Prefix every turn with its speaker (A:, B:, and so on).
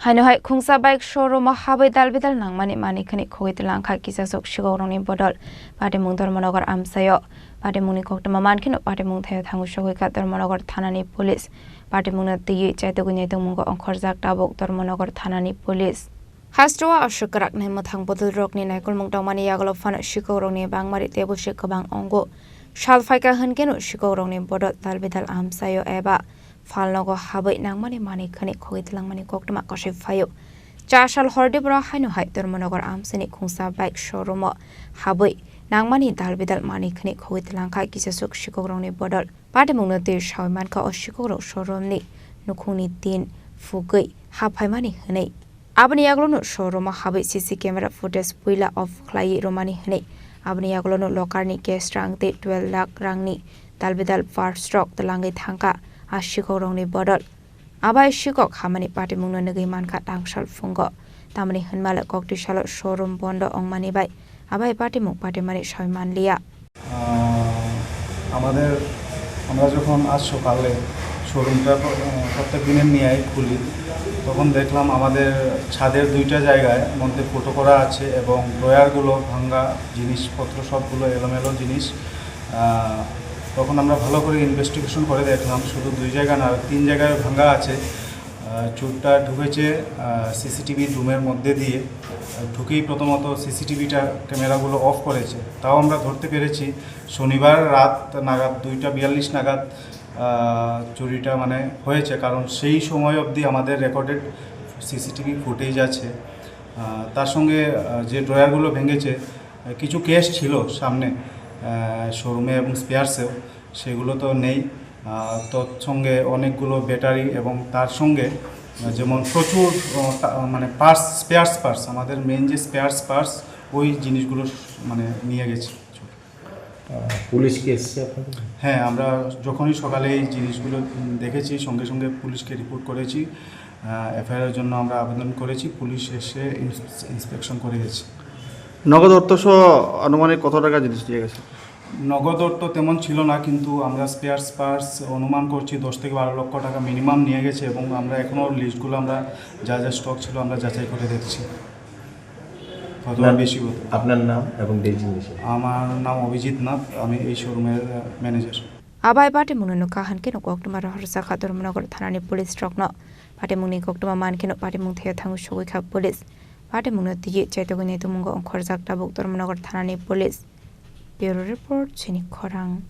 A: Hai Khungsa bike showroom Habwi Dalbidal Nangkukmani Khwnwi Khogwi Twlangkha Kisa Sikokrok bodol Pate mung Dharmanagar amsayo Pate mungni koktama mankino Pate mung thayo thangu Shogwika Dharmanagar Thanani Police Pate mungna tiyi chaitugunyai tungmungo Khorang tabok Dharmanagar Thanani Police Hastrowa Sikokrok nai mathang bodol rokni naikul mung tangmani yagalo fana Sikokrokni bangmari tebu sikabang ongo Shalfaika hankeno Sikokrokni bodol Dalbidal amsayo eba Falnogo Habwi Nangkukmani Khwnwi Khogwi Twlangkha koktama koshi fayo Chashal Hordibra haino hai Dharmanagar amsani Khungsa bike showroom Habwi Nangkukmani Dalbidal mani Khwnwi Khogwi Twlangkha Kisa Sikokrokni bodol Pate mungna tir shawmanka o Sikokrok showroom ni nukhungni tin fugui haphaimani hwnwi Abni yaglono showroom Habwi CC camera footage puila off khlai romani hwnwi Abni yaglono lokarni cash rangte 12 lakh rangni Dalbidal first stroke talangai thangka Sikokrokni bodol Abai Sikok hamani pate mungno nagui manka tangsal fungo tamani hunmala kokti salo showroom bondo ongmani bai abai pate mung pate mani shaiman liya
B: আমরা যখন আজ সকালে শোরুমটা প্রত্যেক দিনের নিয়েই খুলি তখন দেখলাম আমাদের ছাদের দুইটা জায়গায় মধ্যে ফটো করা আছে এবং ড্রয়ারগুলো ভাঙা জিনিসপত্র সবগুলো এলোমেলো জিনিস তখন আমরা ভালো করে ইনভেস্টিগেশন করে দেখলাম শুধু দুই জায়গা না তিন জায়গায় ভাঙা আছে চোরটা ঢুকেছে সিসিটিভি রুমের মধ্যে দিয়ে ঢুকেই প্রথমত সিসিটিভিটা ক্যামেরাগুলো অফ করেছে তাও আমরা ধরতে পেরেছি শনিবার রাত নাগাদ 2:42 নাগাদ চুরিটা মানে হয়েছে কারণ সেই সময় অবধি আমাদের রেকর্ডেড সিসিটিভি ফুটেজ আছে তার সঙ্গে যে ড্রয়ারগুলো ভেঙেছে কিছু কেস ছিল সামনে শোরুমে এবং স্পেয়ারসেও সেগুলো তো নেই তৎসঙ্গে অনেকগুলো ব্যাটারি এবং তার সঙ্গে যেমন প্রচুর মানে পার্টস স্পেয়ার্স পার্টস আমাদের মেন যে স্পেয়ার্স পার্টস ওই জিনিসগুলো মানে নিয়ে গেছে
C: পুলিশ কি এসেছে আপনাদের
B: হ্যাঁ আমরা যখনই সকালে এই জিনিসগুলো দেখেছি সঙ্গে সঙ্গে পুলিশকে রিপোর্ট করেছি এফআইআর জন্য আমরা আবেদন করেছি পুলিশ এসে ইন্সপেকশন করে গেছে
C: নগদ অর্থসহ আনুমানিক কত টাকা জিনিস দিয়ে গেছে
B: নগদ অর্থ তেমন ছিল না কিন্তু আমরা স্পেয়ার্স পার্টস অনুমান করছি 10 থেকে 12 লক্ষ টাকা মিনিমাম নিয়ে গেছে এবং আমরা এখনও লিস্টগুলো আমরা যা যা স্টক ছিল আমরা যাচাই করে দেখছি বেশি হতো
C: আপনার নাম এবং ডেজিগনেশন
B: আমার নাম অভিজিৎ নাথ আমি এই শোরুমের manager
A: Abai pate mungno kahankeno koktuma rahorsa Dharmanagar Thanani Police strokno pate mungni koktuma mankeno pate mung thaya thangu Shogwika Police pate mungno tiyi chaitugunyai tungmungo Khorang tabok Dharmanagar Thanani Police Bureau Report Chini Khorang